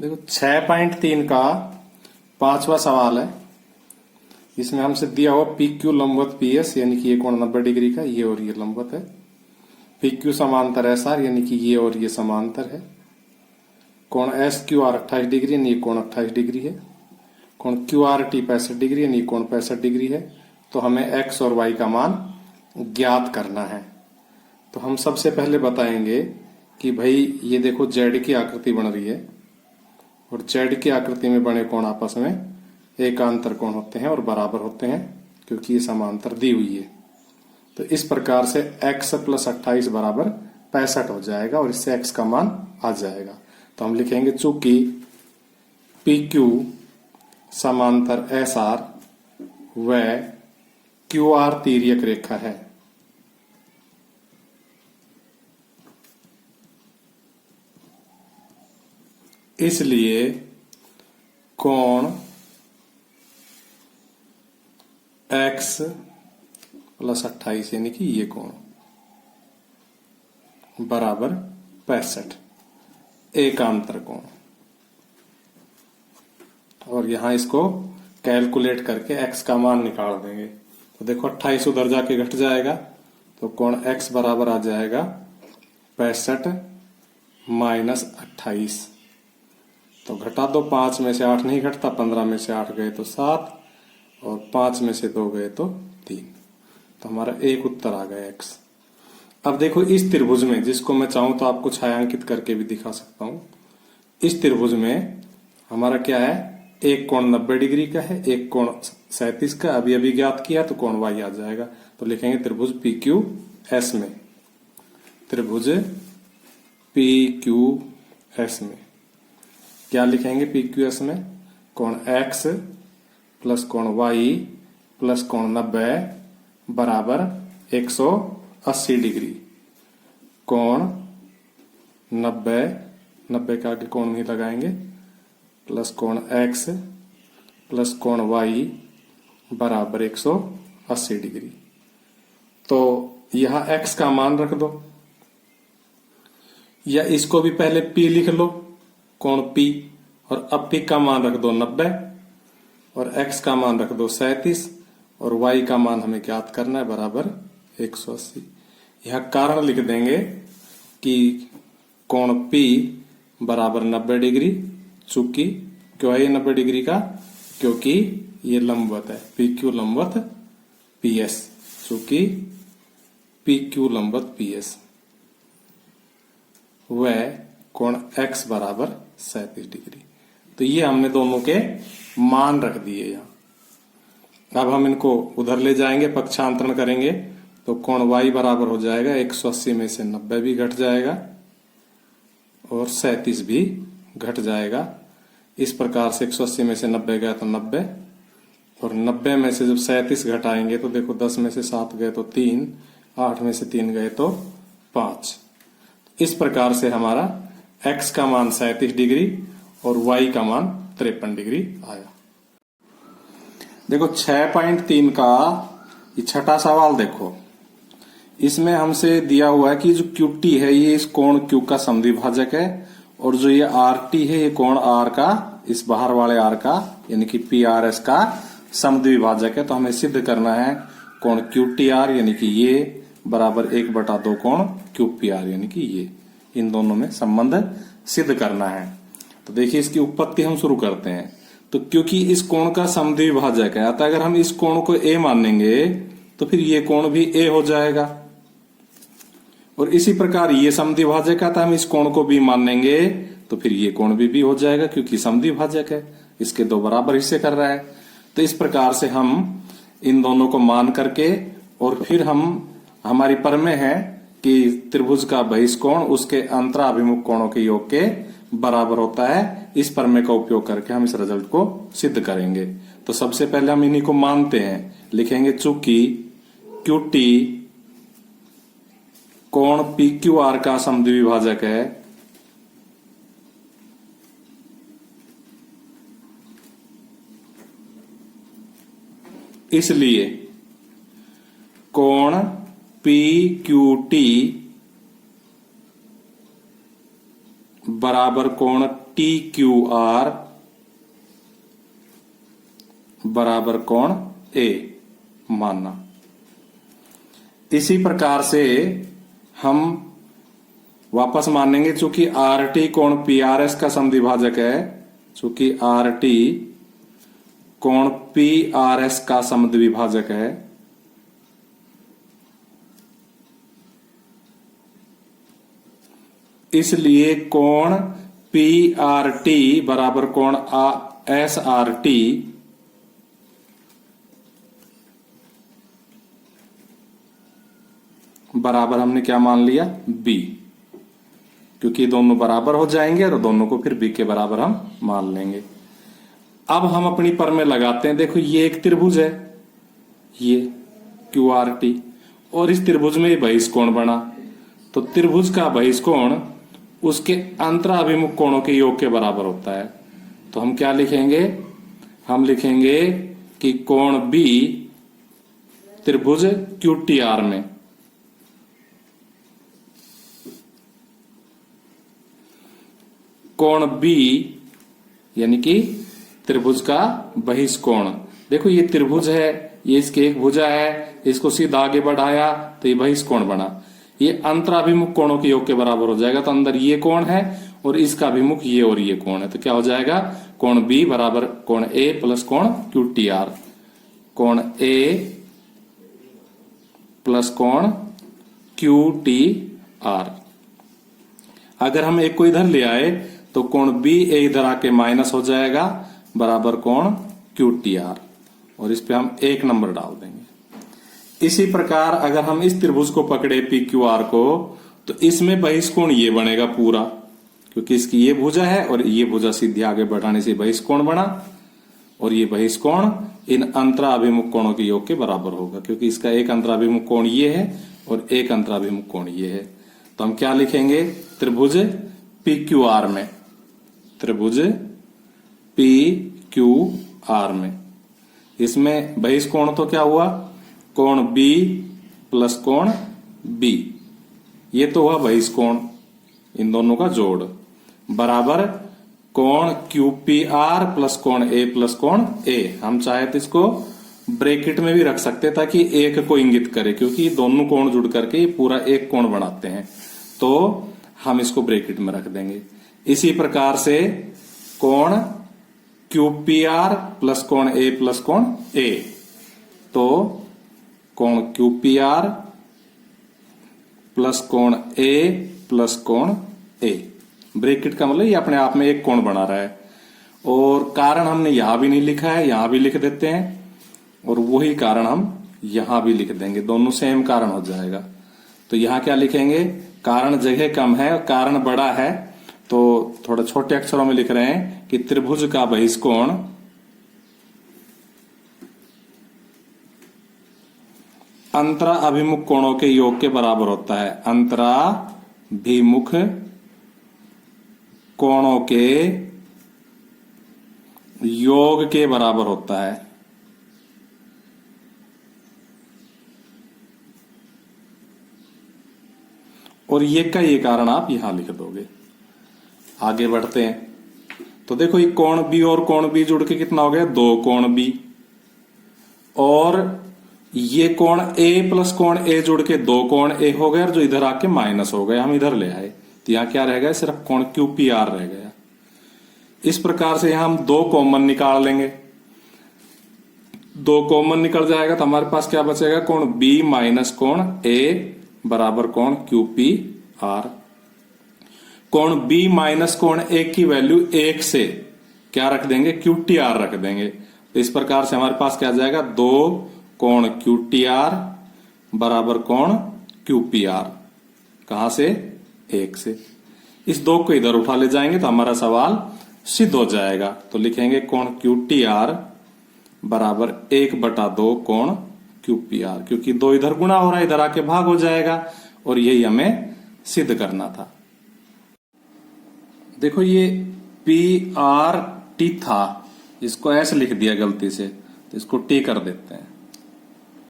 देखो 6.3 का 5वां सवाल है। इसमें हमसे दिया हुआ पी क्यू लंबवत पी एस यानी कि ये कोण 90 डिग्री का, ये और ये लंबवत है। पी क्यू समांतर एस आर यानी कि ये और ये समांतर है। कोण एस क्यू आर 28 डिग्री यानी ये कोण 28 डिग्री है। कोण क्यू आर टी 65 डिग्री यानी ये कोण 65 डिग्री है। तो हमें एक्स और वाई का मान ज्ञात करना है। तो हम सबसे पहले बताएंगे कि भाई ये देखो जेड की आकृति बन रही है और जेड की आकृति में बने कोण आपस में एकांतर कोण होते हैं और बराबर होते हैं क्योंकि ये समांतर दी हुई है। तो इस प्रकार से x प्लस 28 बराबर 65 हो जाएगा और इससे x का मान आ जाएगा। तो हम लिखेंगे चूंकि पी क्यू समांतर एस आर व क्यू आर तिर्यक रेखा है, इसलिए कोण x प्लस 28 यानी कि ये कोण बराबर 65 एकांतर कोण। और यहां इसको कैलकुलेट करके x का मान निकाल देंगे। तो देखो 28 उधर जाके घट जाएगा तो कोण x बराबर आ जाएगा 65 माइनस 28। तो घटा दो, 5 में से 8 नहीं घटता, 15 में से 8 गए तो 7 और 5 में से 2 गए तो 3। तो हमारा एक उत्तर आ गया x। अब देखो इस त्रिभुज में, जिसको मैं चाहूं तो आपको छायांकित करके भी दिखा सकता हूं। इस त्रिभुज में हमारा क्या है, एक कोण 90 डिग्री का है, एक कोण 37 का अभी अभी ज्ञात किया तो कोण y आ जाएगा। तो लिखेंगे त्रिभुज पी क्यू एस में, त्रिभुज पी क्यू एस में क्या लिखेंगे, पी क्यू एस में कोण x प्लस कोण y प्लस कोण 90 बराबर 180 डिग्री। कोण 90 का आगे कोण नहीं लगाएंगे, प्लस कोण x प्लस कोण y बराबर 180 डिग्री। तो यहां x का मान रख दो, या इसको भी पहले p लिख लो, कोण p, और अब p का मान रख दो 90 और x का मान रख दो 37 और y का मान हमें ज्ञात करना है बराबर 180। यह कारण लिख देंगे कि कोण p बराबर 90 डिग्री, चूंकि क्यों है ये 90 डिग्री का, क्योंकि ये लंबवत है, पी क्यू लंबवत पी एस, चूंकि पी क्यू लंबवत पी एस व कोण x बराबर 37 डिग्री। तो ये हमने दोनों के मान रख दिए यहां। अब हम इनको उधर ले जाएंगे, पक्षांतरण करेंगे तो कोण y बराबर हो जाएगा 180 में से 90 भी घट जाएगा और 37 भी घट जाएगा। इस प्रकार से 180 में से 90 गया तो 90 और 90 में से जब 37 घटाएंगे तो देखो 10 में से 7 गए तो 3, 8 में से 3 गए तो 5। इस प्रकार से हमारा x का मान 37 डिग्री और y का मान 53 डिग्री आया। देखो 6.3 का ये छठा सवाल देखो, इसमें हमसे दिया हुआ है कि जो QT है ये इस कोण Q का समद्विभाजक है और जो ये RT है ये कोण R का, इस बाहर वाले R का यानी कि PRS का समद्विभाजक है। तो हमें सिद्ध करना है कोण QTR यानी कि ये बराबर 1/2 कोण QPR यानी कि ये, इन दोनों में संबंध सिद्ध करना है। तो देखिए इसकी उत्पत्ति हम शुरू करते हैं। तो क्योंकि इस कोण का समद्विभाजक है अतः अगर हम इस कोण को A मानेंगे तो फिर ये कोण भी A हो जाएगा, और इसी प्रकार ये समद्विभाजक है तो हम इस कोण को B मानेंगे तो फिर ये कोण भी B हो जाएगा क्योंकि समद्विभाजक है, इसके दो बराबर हिस्से कर रहा है। तो इस प्रकार से हम इन दोनों को मान करके और फिर हमारी प्रमेय है कि त्रिभुज का बहिष्कोण उसके अंतराभिमुख कोणों के योग के बराबर होता है। इस प्रमेय का उपयोग करके हम इस रिजल्ट को सिद्ध करेंगे। तो सबसे पहले हम इन्हीं को मानते हैं, लिखेंगे चूंकि QT कोण PQR का समद्विभाजक है, इसलिए कोण PQT बराबर कोण टी क्यू आर बराबर कोण ए मानना। इसी प्रकार से हम वापस मानेंगे, चूंकि आर टी कोण पी आर एस का समद्विभाजक है, चूंकि आर टी कोण पी आर एस का समद्विभाजक है, इसलिए कोण पी आर टी बराबर कोण एस आर टी बराबर हमने क्या मान लिया, बी, क्योंकि दोनों बराबर हो जाएंगे और दोनों को फिर बी के बराबर हम मान लेंगे। अब हम अपनी पर में लगाते हैं। देखो ये एक त्रिभुज है, ये क्यू आर टी, और इस त्रिभुज में बहिष्कोण बना, तो त्रिभुज का बहिष्कोण उसके अंतराभिमुख कोणों के योग के बराबर होता है। तो हम क्या लिखेंगे, हम लिखेंगे कि कोण बी त्रिभुज क्यू टी आर में कोण बी यानी कि त्रिभुज का बहिष्कोण, देखो ये त्रिभुज है, ये इसके एक भुजा है, इसको सीधा आगे बढ़ाया तो ये बहिष्कोण बना, ये अंतराभिमुख कोणों के योग के बराबर हो जाएगा। तो अंदर ये कोण है और इसका अभिमुख ये और ये कोण है, तो क्या हो जाएगा, कोण बी बराबर कोण ए प्लस कोण क्यू टी आर, कोण ए प्लस कोण क्यू टी आर। अगर हम एक को इधर ले आए तो कोण बी ए इधर आके माइनस हो जाएगा बराबर कोण क्यू टी आर, और इस पे हम 1 नंबर डाल देंगे। इसी प्रकार अगर हम इस त्रिभुज को पकड़े पी क्यू आर को, तो इसमें बहिष्कोण ये बनेगा पूरा, क्योंकि इसकी ये भुजा है और ये भुजा सीधे आगे बढ़ाने से बहिष्कोण बना, और ये बहिष्कोण इन अंतराभिमुख कोणों के योग के बराबर होगा, क्योंकि इसका एक अंतराभिमुख कोण ये है और एक अंतराभिमुख कोण ये है। तो हम क्या लिखेंगे, त्रिभुज पी क्यू आर में, त्रिभुज पी क्यू आर में, इसमें बहिष्कोण तो क्या हुआ, कोण बी प्लस कोण बी, ये तो हुआ बहिष्कोण, इन दोनों का जोड़, बराबर कोण क्यू पी आर प्लस कोण ए प्लस कोण ए। हम चाहे तो इसको ब्रैकेट में भी रख सकते हैं ताकि एक को इंगित करे, क्योंकि दोनों कोण जुड़ करके ये पूरा एक कोण बनाते हैं, तो हम इसको ब्रैकेट में रख देंगे। इसी प्रकार से कोण क्यू पी आर प्लस कोण ए प्लस कोण ए, तो कोण क्यू पी आर प्लस कोण ए प्लस कोण ए, ब्रैकेट का मतलब ये अपने आप में एक कोण बना रहा है। और कारण हमने यहां भी नहीं लिखा है, यहां भी लिख देते हैं, और वही कारण हम यहां भी लिख देंगे, दोनों सेम कारण हो जाएगा। तो यहां क्या लिखेंगे, कारण जगह कम है और कारण बड़ा है, तो थोड़ा छोटे अक्षरों में लिख रहे हैं कि त्रिभुज का बहिष्कोण अंतरा अभिमुख कोणों के योग के बराबर होता है, अंतराभिमुख कोणों के योग के बराबर होता है। और ये का ये कारण आप यहां लिख दोगे। आगे बढ़ते हैं, तो देखो ये कोण बी और कोण बी जुड़ के कितना हो गया, 2 कोण बी, और ये कोण ए प्लस कोण ए जुड़ के 2 कोण ए हो गए, और जो इधर आके माइनस हो गए, हम इधर ले आए, तो यहां क्या रह गया, सिर्फ कोण क्यू पी आर रह गया। इस प्रकार से यहां हम 2 कॉमन निकाल लेंगे, 2 कॉमन निकल जाएगा तो हमारे पास क्या बचेगा, कोण बी माइनस कोण ए बराबर कोण क्यू पी आर। कोण बी माइनस कोण ए की वैल्यू 1 से क्या रख देंगे, क्यू टी आर रख देंगे। तो इस प्रकार से हमारे पास क्या आ जाएगा, 2 कोण क्यू टी आर बराबर कोण क्यू पी आर, कहां से, 1 से। इस 2 को इधर उठा ले जाएंगे तो हमारा सवाल सिद्ध हो जाएगा। तो लिखेंगे कोण क्यू टी आर बराबर 1/2 कोण क्यू पी आर, क्योंकि 2 इधर गुणा हो रहा है, इधर आके भाग हो जाएगा, और यही हमें सिद्ध करना था। देखो ये पी आर टी था, इसको ऐसे लिख दिया गलती से, तो इसको टी कर देते हैं।